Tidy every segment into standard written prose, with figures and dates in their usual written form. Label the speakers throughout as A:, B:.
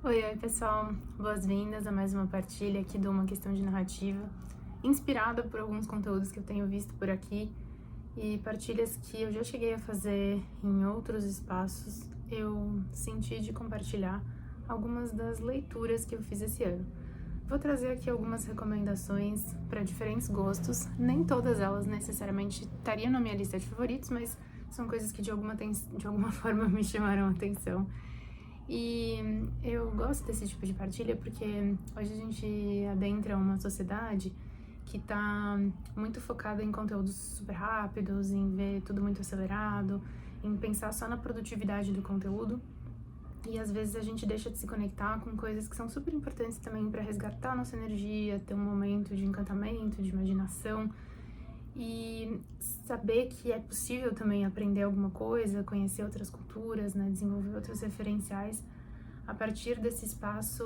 A: Oi, pessoal, boas-vindas a mais uma partilha aqui de Uma Questão de Narrativa, inspirada por alguns conteúdos que eu tenho visto por aqui e partilhas que eu já cheguei a fazer em outros espaços. Eu senti de compartilhar algumas das leituras que eu fiz esse ano. Vou trazer aqui algumas recomendações para diferentes gostos, nem todas elas necessariamente estariam na minha lista de favoritos, mas são coisas que de alguma forma me chamaram a atenção. E eu gosto desse tipo de partilha porque hoje a gente adentra uma sociedade que tá muito focada em conteúdos super rápidos, em ver tudo muito acelerado, em pensar só na produtividade do conteúdo. E às vezes a gente deixa de se conectar com coisas que são super importantes também para resgatar nossa energia, ter um momento de encantamento, de imaginação e saber que é possível também aprender alguma coisa, conhecer outras culturas, né, desenvolver outros referenciais a partir desse espaço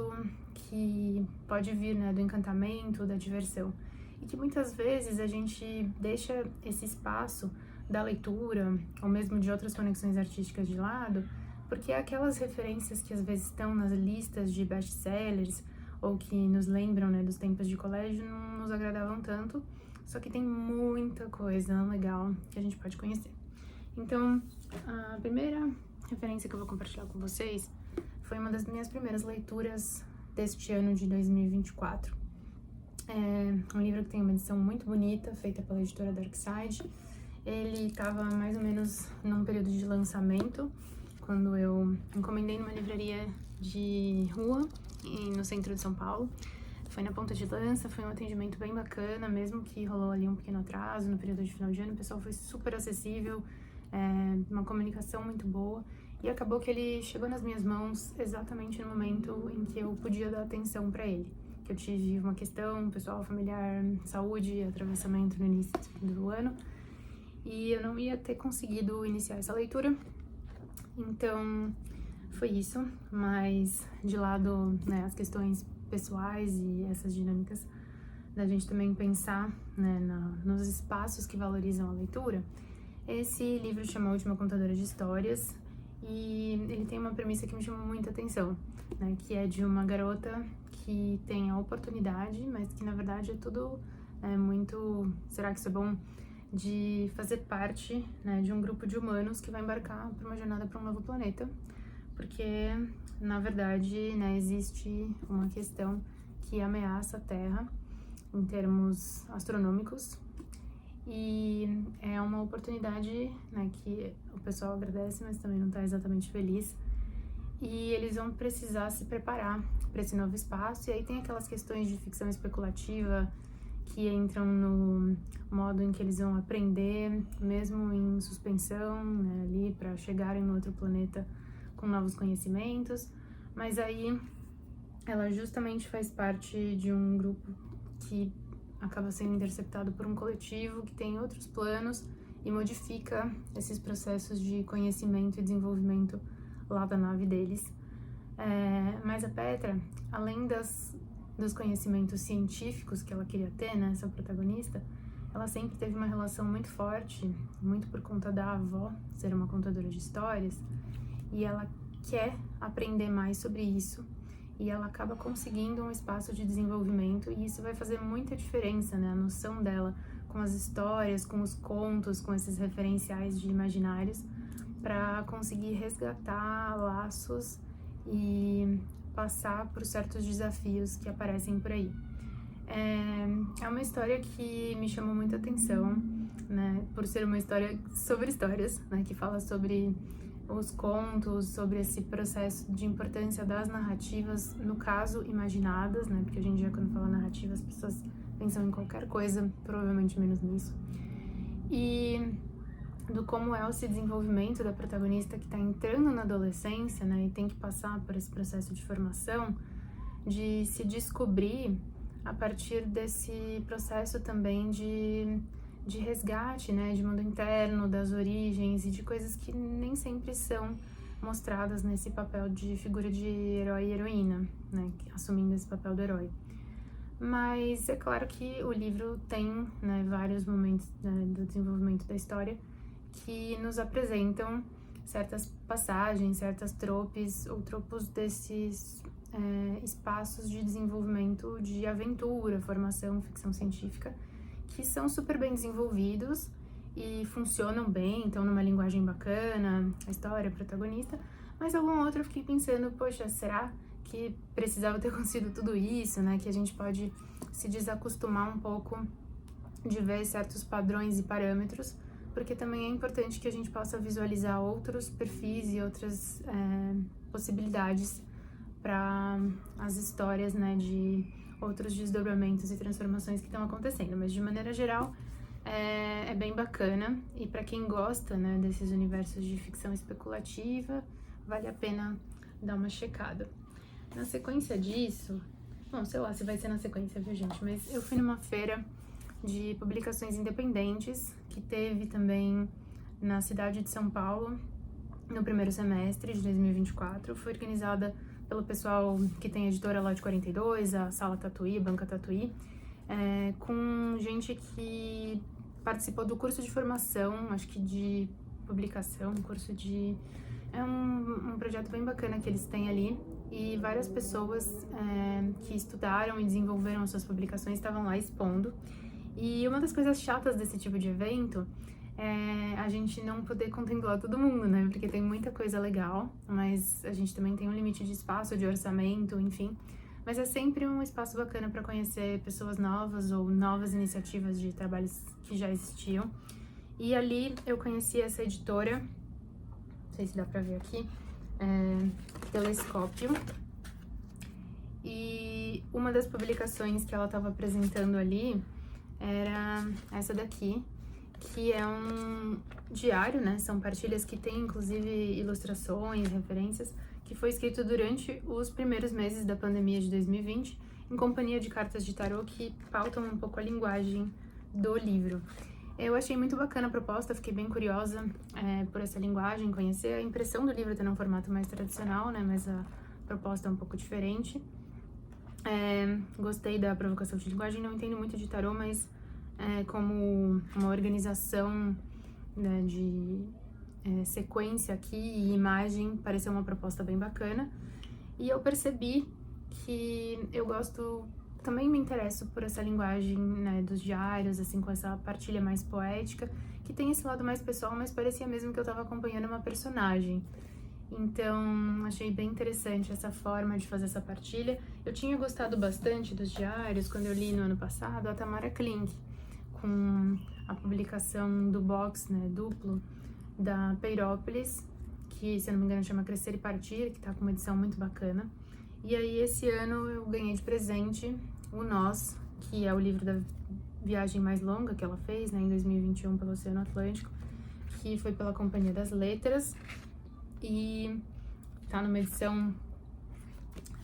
A: que pode vir, né, do encantamento, da diversão. E que muitas vezes a gente deixa esse espaço da leitura, ou mesmo de outras conexões artísticas de lado, porque aquelas referências que às vezes estão nas listas de best-sellers, ou que nos lembram, né, dos tempos de colégio, não nos agradavam tanto, só que tem muita coisa legal que a gente pode conhecer. Então, a primeira referência que eu vou compartilhar com vocês foi uma das minhas primeiras leituras deste ano de 2024. É um livro que tem uma edição muito bonita, feita pela editora Darkside. Ele estava mais ou menos num período de lançamento, quando eu encomendei numa livraria de rua, no centro de São Paulo. Foi na ponta de lança, foi um atendimento bem bacana, mesmo que rolou ali um pequeno atraso no período de final de ano, o pessoal foi super acessível, uma comunicação muito boa, e acabou que ele chegou nas minhas mãos exatamente no momento em que eu podia dar atenção para ele. Que eu tive uma questão pessoal, familiar, saúde, atravessamento no início do ano, e eu não ia ter conseguido iniciar essa leitura, então foi isso, mas de lado, né, as questões pessoais e essas dinâmicas da gente também pensar, né, nos espaços que valorizam a leitura. Esse livro chama A Última Contadora de Histórias e ele tem uma premissa que me chamou muita atenção, né, que é de uma garota que tem a oportunidade, mas que na verdade é tudo muito, será que isso é bom? De fazer parte, né, de um grupo de humanos que vai embarcar para uma jornada para um novo planeta, porque na verdade, né, existe uma questão que ameaça a Terra em termos astronômicos e é uma oportunidade, né, que o pessoal agradece, mas também não está exatamente feliz. E eles vão precisar se preparar para esse novo espaço. E aí tem aquelas questões de ficção especulativa que entram no modo em que eles vão aprender, mesmo em suspensão, né, ali para chegarem no outro planeta com novos conhecimentos. Mas aí ela justamente faz parte de um grupo que acaba sendo interceptado por um coletivo que tem outros planos e modifica esses processos de conhecimento e desenvolvimento lá da nave deles. Mas a Petra, além dos conhecimentos científicos que ela queria ter, né, essa protagonista, ela sempre teve uma relação muito forte, muito por conta da avó ser uma contadora de histórias, e ela quer aprender mais sobre isso, e ela acaba conseguindo um espaço de desenvolvimento, e isso vai fazer muita diferença, né, a noção dela com as histórias, com os contos, com esses referenciais de imaginários, para conseguir resgatar laços e passar por certos desafios que aparecem por aí. É uma história que me chamou muita atenção, né, por ser uma história sobre histórias, né, que fala sobre os contos, sobre esse processo de importância das narrativas, no caso, imaginadas, né, porque hoje em dia quando fala narrativa as pessoas pensam em qualquer coisa, provavelmente menos nisso. E do como é esse desenvolvimento da protagonista que está entrando na adolescência, né, e tem que passar por esse processo de formação, de se descobrir a partir desse processo também de resgate, né, de mundo interno, das origens e de coisas que nem sempre são mostradas nesse papel de figura de herói e heroína, né, assumindo esse papel do herói. Mas é claro que o livro tem, né, vários momentos, né, do desenvolvimento da história que nos apresentam certas passagens, certas tropes ou tropos desses espaços de desenvolvimento de aventura, formação, ficção científica, que são super bem desenvolvidos e funcionam bem, então numa linguagem bacana, a história, a protagonista, mas algum outro eu fiquei pensando, poxa, será que precisava ter acontecido tudo isso, né? Que a gente pode se desacostumar um pouco de ver certos padrões e parâmetros, porque também é importante que a gente possa visualizar outros perfis e outras possibilidades para as histórias, né, de outros desdobramentos e transformações que estão acontecendo, mas de maneira geral é bem bacana, e para quem gosta, né, desses universos de ficção especulativa, vale a pena dar uma checada. Na sequência disso, bom, sei lá se vai ser na sequência, viu, gente, mas eu fui numa feira de publicações independentes que teve também na cidade de São Paulo no primeiro semestre de 2024, foi organizada pelo pessoal que tem a editora Lote 42, a Sala Tatuí, Banca Tatuí, com gente que participou do curso de formação, acho que de publicação, curso de... É um projeto bem bacana que eles têm ali, e várias pessoas que estudaram e desenvolveram as suas publicações estavam lá expondo. E uma das coisas chatas desse tipo de evento é a gente não poder contemplar todo mundo, né? Porque tem muita coisa legal, mas a gente também tem um limite de espaço, de orçamento, enfim. Mas é sempre um espaço bacana para conhecer pessoas novas ou novas iniciativas de trabalhos que já existiam. E ali eu conheci essa editora, não sei se dá pra ver aqui, Telescópio. E uma das publicações que ela estava apresentando ali era essa daqui, que é um diário, né? São partilhas que tem, inclusive, ilustrações, referências, que foi escrito durante os primeiros meses da pandemia de 2020, em companhia de cartas de tarô que pautam um pouco a linguagem do livro. Eu achei muito bacana a proposta, fiquei bem curiosa por essa linguagem, conhecer. A impressão do livro tá num formato mais tradicional, né? Mas a proposta é um pouco diferente. Gostei da provocação de linguagem, não entendo muito de tarô, mas como uma organização, né, de sequência aqui e imagem, pareceu uma proposta bem bacana. E eu percebi que eu gosto, também me interesso por essa linguagem, né, dos diários, assim, com essa partilha mais poética, que tem esse lado mais pessoal, mas parecia mesmo que eu tava acompanhando uma personagem. Então, achei bem interessante essa forma de fazer essa partilha. Eu tinha gostado bastante dos diários quando eu li no ano passado a Tamara Klink, com a publicação do box, né, duplo, da Peirópolis, que, se eu não me engano, chama Crescer e Partir, que tá com uma edição muito bacana. E aí, esse ano, eu ganhei de presente o Nós, que é o livro da viagem mais longa que ela fez, né, em 2021, pelo Oceano Atlântico, que foi pela Companhia das Letras. E tá numa edição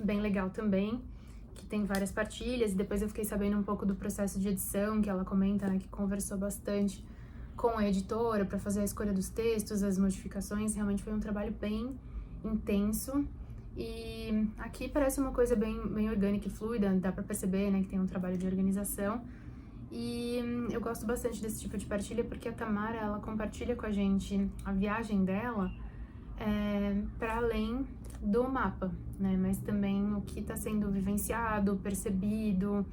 A: bem legal também, que tem várias partilhas, e depois eu fiquei sabendo um pouco do processo de edição, que ela comenta, né, que conversou bastante com a editora para fazer a escolha dos textos, as modificações. Realmente foi um trabalho bem intenso, e aqui parece uma coisa bem orgânica e fluida, dá para perceber, né, que tem um trabalho de organização. E eu gosto bastante desse tipo de partilha, porque a Tamara, ela compartilha com a gente a viagem dela para além do mapa, né? Mas também o que está sendo vivenciado, percebido,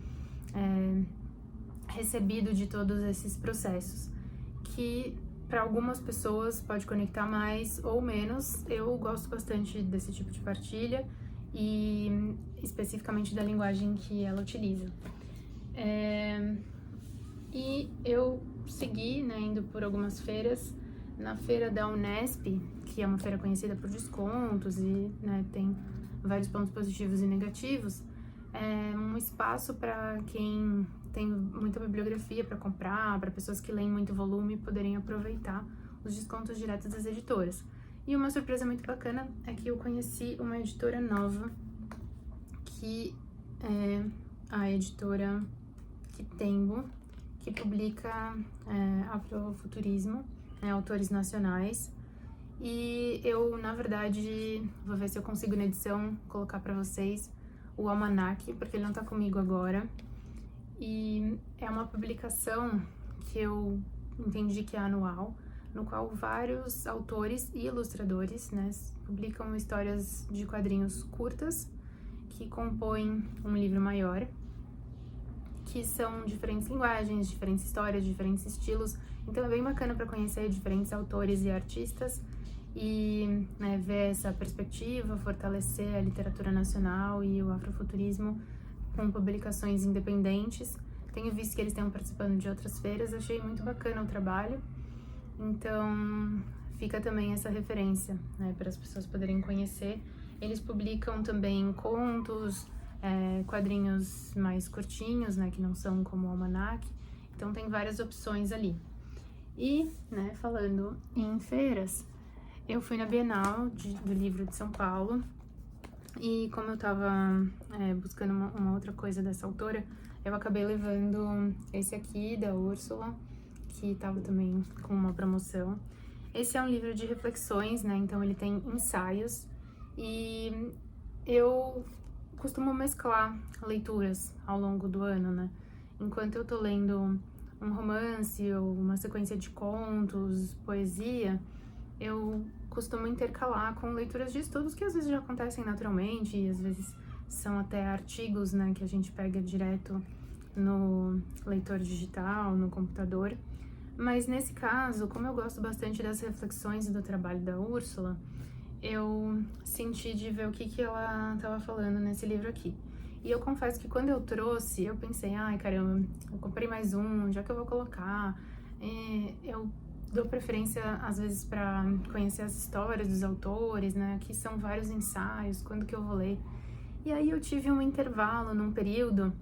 A: recebido de todos esses processos, que para algumas pessoas pode conectar mais ou menos. Eu gosto bastante desse tipo de partilha e especificamente da linguagem que ela utiliza. E eu segui, né, indo por algumas feiras. Na feira da Unesp, que é uma feira conhecida por descontos e, né, tem vários pontos positivos e negativos, é um espaço para quem tem muita bibliografia para comprar, para pessoas que leem muito volume poderem aproveitar os descontos diretos das editoras. E uma surpresa muito bacana é que eu conheci uma editora nova, que é a editora Quitembo, que publica afrofuturismo, autores nacionais. E eu, na verdade, vou ver se eu consigo na edição colocar para vocês o almanaque, porque ele não tá comigo agora. E é uma publicação que eu entendi que é anual, no qual vários autores e ilustradores, né, publicam histórias de quadrinhos curtas, que compõem um livro maior, que são diferentes linguagens, diferentes histórias, diferentes estilos. Então é bem bacana para conhecer diferentes autores e artistas e, né, ver essa perspectiva, fortalecer a literatura nacional e o afrofuturismo com publicações independentes. Tenho visto que eles estão participando de outras feiras, achei muito bacana o trabalho. Então fica também essa referência, né, para as pessoas poderem conhecer. Eles publicam também contos, quadrinhos mais curtinhos, né, que não são como o almanac. Então tem várias opções ali. E, né, falando em feiras, eu fui na Bienal do Livro de São Paulo e como eu tava buscando uma outra coisa dessa autora, eu acabei levando esse aqui da Úrsula, que tava também com uma promoção. Esse é um livro de reflexões, né, então ele tem ensaios e eu costumo mesclar leituras ao longo do ano, né? Enquanto eu tô lendo um romance ou uma sequência de contos, poesia, eu costumo intercalar com leituras de estudos que às vezes já acontecem naturalmente e às vezes são até artigos, né, que a gente pega direto no leitor digital, no computador. Mas nesse caso, como eu gosto bastante das reflexões do trabalho da Úrsula, eu senti de ver o que ela estava falando nesse livro aqui. E eu confesso que quando eu trouxe, eu pensei, ai caramba, eu comprei mais um, já que eu vou colocar. Eu dou preferência, às vezes, para conhecer as histórias dos autores, né? Aqui são vários ensaios, quando que eu vou ler. E aí eu tive um intervalo num período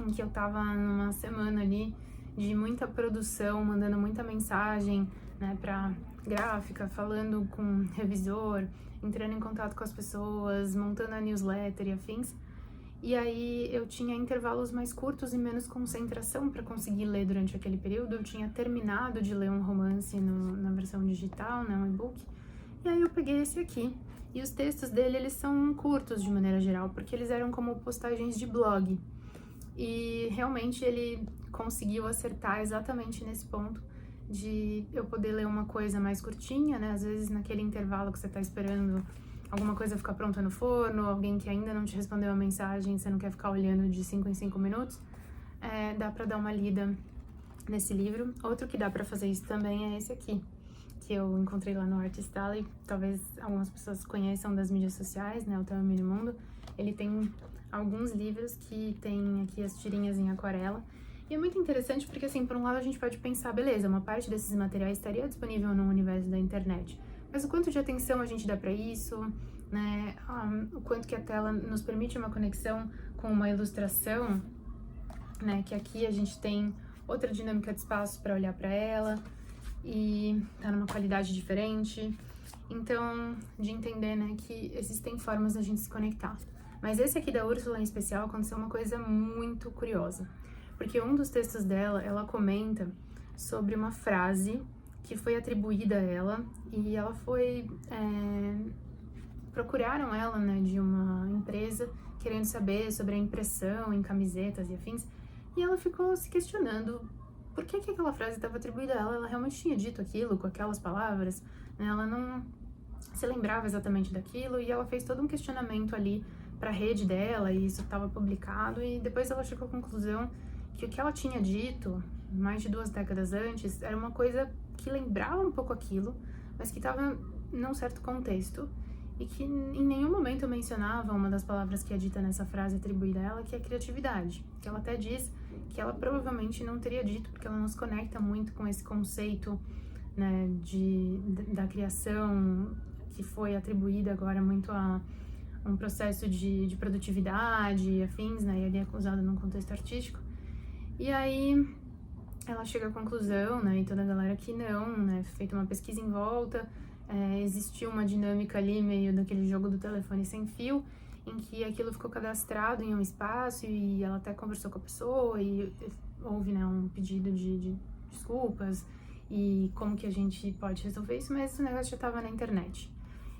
A: em que eu tava numa semana ali de muita produção, mandando muita mensagem, né, pra gráfica, falando com revisor, entrando em contato com as pessoas, montando a newsletter e afins. E aí eu tinha intervalos mais curtos e menos concentração para conseguir ler durante aquele período. Eu tinha terminado de ler um romance na versão digital, né, um e-book. E aí eu peguei esse aqui. E os textos dele, eles são curtos de maneira geral, porque eles eram como postagens de blog. E realmente ele conseguiu acertar exatamente nesse ponto de eu poder ler uma coisa mais curtinha, né? Às vezes naquele intervalo que você tá esperando alguma coisa ficar pronta no forno, alguém que ainda não te respondeu a mensagem, você não quer ficar olhando de 5 em 5 minutos, dá pra dar uma lida nesse livro. Outro que dá pra fazer isso também é esse aqui, que eu encontrei lá no Artist Alley. Talvez algumas pessoas conheçam das mídias sociais, né? O Teu Mini Mundo. Ele tem alguns livros que tem aqui as tirinhas em aquarela. E é muito interessante porque, assim, por um lado a gente pode pensar, beleza, uma parte desses materiais estaria disponível no universo da internet. Mas o quanto de atenção a gente dá pra isso, né? O quanto que a tela nos permite uma conexão com uma ilustração, né? Que aqui a gente tem outra dinâmica de espaço para olhar para ela e tá numa qualidade diferente. Então, de entender, né, que existem formas da gente se conectar. Mas esse aqui da Úrsula em especial aconteceu uma coisa muito curiosa. Porque um dos textos dela, ela comenta sobre uma frase que foi atribuída a ela e ela foi... procuraram ela, né, de uma empresa querendo saber sobre a impressão em camisetas e afins, e ela ficou se questionando por que aquela frase estava atribuída a ela. Ela realmente tinha dito aquilo com aquelas palavras, né? Ela não se lembrava exatamente daquilo e ela fez todo um questionamento ali para a rede dela e isso estava publicado e depois ela chegou à conclusão que o que ela tinha dito mais de 2 décadas antes era uma coisa que lembrava um pouco aquilo, mas que estava num certo contexto e que em nenhum momento mencionava uma das palavras que é dita nessa frase atribuída a ela, que é criatividade, que ela até diz que ela provavelmente não teria dito, porque ela não se conecta muito com esse conceito, né, da criação, que foi atribuída agora muito a um processo de produtividade e afins, né, e ele é usado num contexto artístico. E aí ela chega à conclusão, né, e toda a galera que não, né, feita uma pesquisa em volta, existiu uma dinâmica ali meio daquele jogo do telefone sem fio, em que aquilo ficou cadastrado em um espaço e ela até conversou com a pessoa e houve, né, um pedido de desculpas e como que a gente pode resolver isso, mas o negócio já estava na internet.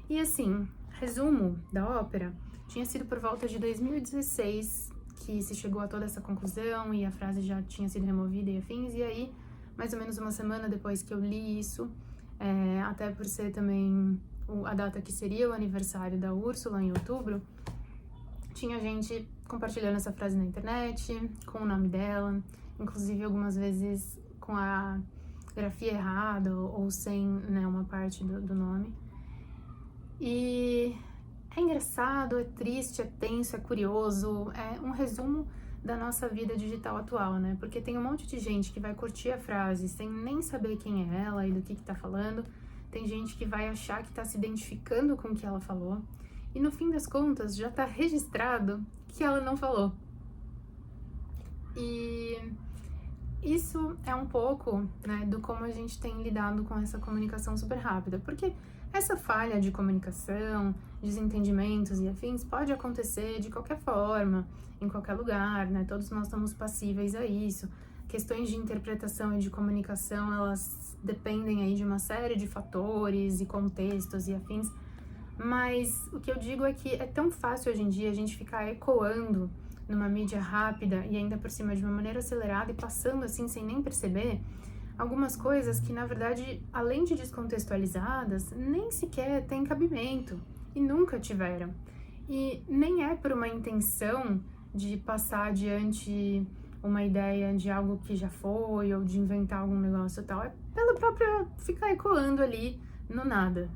A: E assim, resumo da ópera, tinha sido por volta de 2016 que se chegou a toda essa conclusão e a frase já tinha sido removida e afins, e aí, mais ou menos uma semana depois que eu li isso, até por ser também a data que seria o aniversário da Úrsula, em outubro, tinha gente compartilhando essa frase na internet, com o nome dela, inclusive algumas vezes com a grafia errada ou sem, né, uma parte do nome. E é engraçado, é triste, é tenso, é curioso, é um resumo da nossa vida digital atual, né? Porque tem um monte de gente que vai curtir a frase sem nem saber quem é ela e do que tá falando. Tem gente que vai achar que tá se identificando com o que ela falou. E no fim das contas, já tá registrado que ela não falou. E isso é um pouco, né, do como a gente tem lidado com essa comunicação super rápida. Porque essa falha de comunicação, desentendimentos e afins pode acontecer de qualquer forma, em qualquer lugar, né? Todos nós estamos passíveis a isso. Questões de interpretação e de comunicação, elas dependem aí de uma série de fatores e contextos e afins. Mas o que eu digo é que é tão fácil hoje em dia a gente ficar ecoando numa mídia rápida e ainda por cima de uma maneira acelerada e passando assim sem nem perceber algumas coisas que, na verdade, além de descontextualizadas, nem sequer têm cabimento e nunca tiveram. E nem é por uma intenção de passar adiante uma ideia de algo que já foi ou de inventar algum negócio e tal, é pela própria ficar ecoando ali no nada.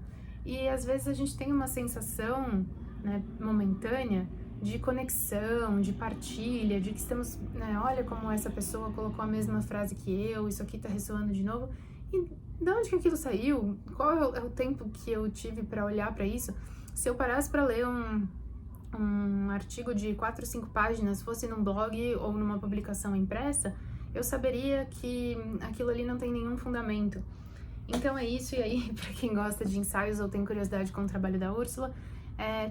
A: E às vezes a gente tem uma sensação, né, momentânea de conexão, de partilha, de que estamos, né, olha como essa pessoa colocou a mesma frase que eu, isso aqui tá ressoando de novo. E de onde que aquilo saiu? Qual é o tempo que eu tive para olhar para isso? Se eu parasse para ler um artigo de 4 ou 5 páginas, fosse num blog ou numa publicação impressa, eu saberia que aquilo ali não tem nenhum fundamento. Então é isso, e aí, para quem gosta de ensaios ou tem curiosidade com o trabalho da Úrsula,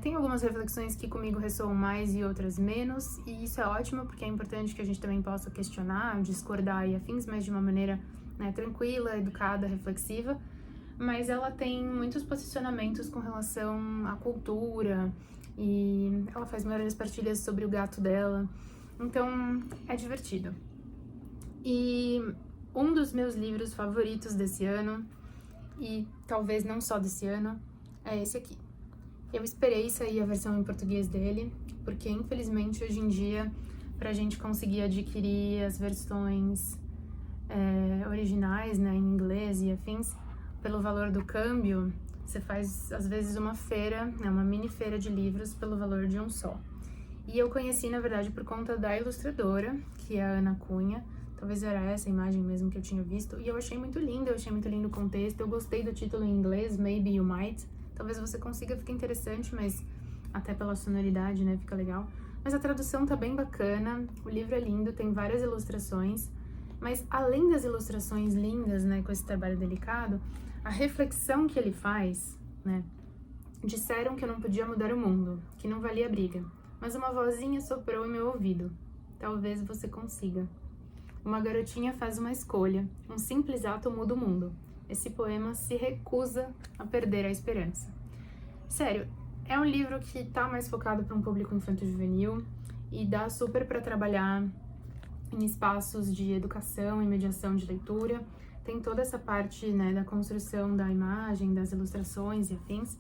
A: tem algumas reflexões que comigo ressoam mais e outras menos, e isso é ótimo, porque é importante que a gente também possa questionar, discordar e afins, mas de uma maneira, né, tranquila, educada, reflexiva. Mas ela tem muitos posicionamentos com relação à cultura, e ela faz várias partilhas sobre o gato dela, então é divertido. E um dos meus livros favoritos desse ano, e talvez não só desse ano, é esse aqui. Eu esperei sair a versão em português dele, porque infelizmente hoje em dia, pra gente conseguir adquirir as versões originais, né, em inglês e afins, pelo valor do câmbio, você faz às vezes uma feira, né, uma mini feira de livros pelo valor de um só. E eu conheci, na verdade, por conta da ilustradora, que é a Ana Cunha. Talvez era essa a imagem mesmo que eu tinha visto, e eu achei muito linda, eu achei muito lindo o contexto, eu gostei do título em inglês, Maybe You Might. Talvez você consiga, fica interessante, mas até pela sonoridade, né, fica legal. Mas a tradução tá bem bacana, o livro é lindo, tem várias ilustrações, mas além das ilustrações lindas, né, com esse trabalho delicado, a reflexão que ele faz, né, disseram que eu não podia mudar o mundo, que não valia briga, mas uma vozinha soprou em meu ouvido, talvez você consiga. Uma garotinha faz uma escolha, um simples ato muda o mundo. Esse poema se recusa a perder a esperança. Sério, é um livro que tá mais focado para um público infanto-juvenil e dá super para trabalhar em espaços de educação e mediação de leitura. Tem toda essa parte, né, da construção da imagem, das ilustrações e afins,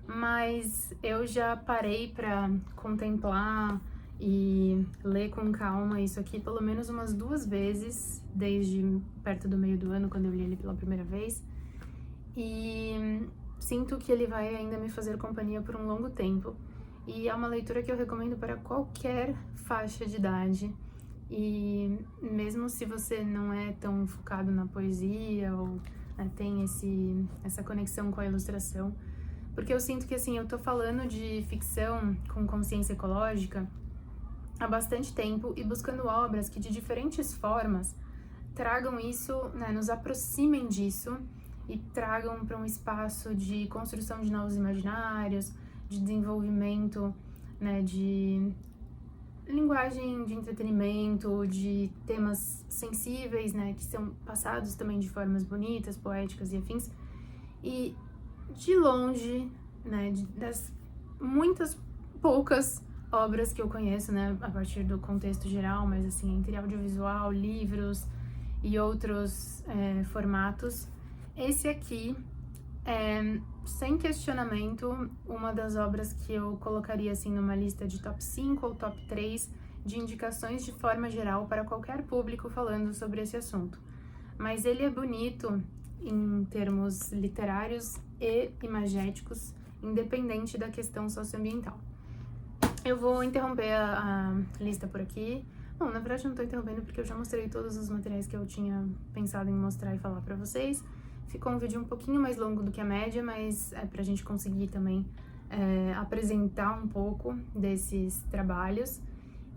A: mas eu já parei para contemplar e ler com calma isso aqui pelo menos umas 2 vezes, desde perto do meio do ano, quando eu li ele pela primeira vez, e sinto que ele vai ainda me fazer companhia por um longo tempo, e é uma leitura que eu recomendo para qualquer faixa de idade, e mesmo se você não é tão focado na poesia, ou, né, tem essa conexão com a ilustração, porque eu sinto que, assim, eu tô falando de ficção com consciência ecológica há bastante tempo e buscando obras que de diferentes formas tragam isso, né, nos aproximem disso e tragam para um espaço de construção de novos imaginários, de desenvolvimento, né, de linguagem de entretenimento, de temas sensíveis, né, que são passados também de formas bonitas, poéticas e afins. E de longe, né, das muitas poucas obras que eu conheço, né, a partir do contexto geral, mas assim, entre audiovisual, livros e outros formatos, esse aqui é sem questionamento, uma das obras que eu colocaria assim numa lista de top 5 ou top 3 de indicações de forma geral para qualquer público falando sobre esse assunto. Mas ele é bonito em termos literários e imagéticos, independente da questão socioambiental. Eu vou interromper a lista por aqui. Bom, na verdade eu não tô interrompendo porque eu já mostrei todos os materiais que eu tinha pensado em mostrar e falar pra vocês. Ficou um vídeo um pouquinho mais longo do que a média, mas é pra gente conseguir também apresentar um pouco desses trabalhos.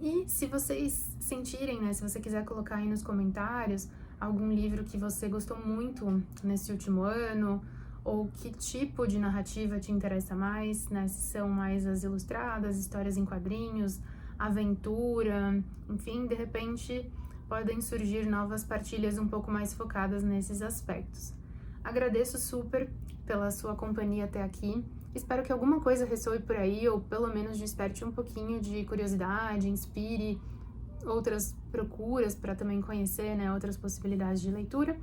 A: E se vocês sentirem, né, se você quiser colocar aí nos comentários algum livro que você gostou muito nesse último ano, ou que tipo de narrativa te interessa mais, né, se são mais as ilustradas, histórias em quadrinhos, aventura, enfim, de repente podem surgir novas partilhas um pouco mais focadas nesses aspectos. Agradeço super pela sua companhia até aqui. Espero que alguma coisa ressoe por aí, ou pelo menos desperte um pouquinho de curiosidade, inspire outras procuras para também conhecer, né, outras possibilidades de leitura.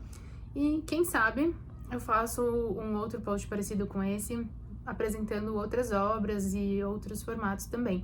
A: E quem sabe eu faço um outro post parecido com esse, apresentando outras obras e outros formatos também.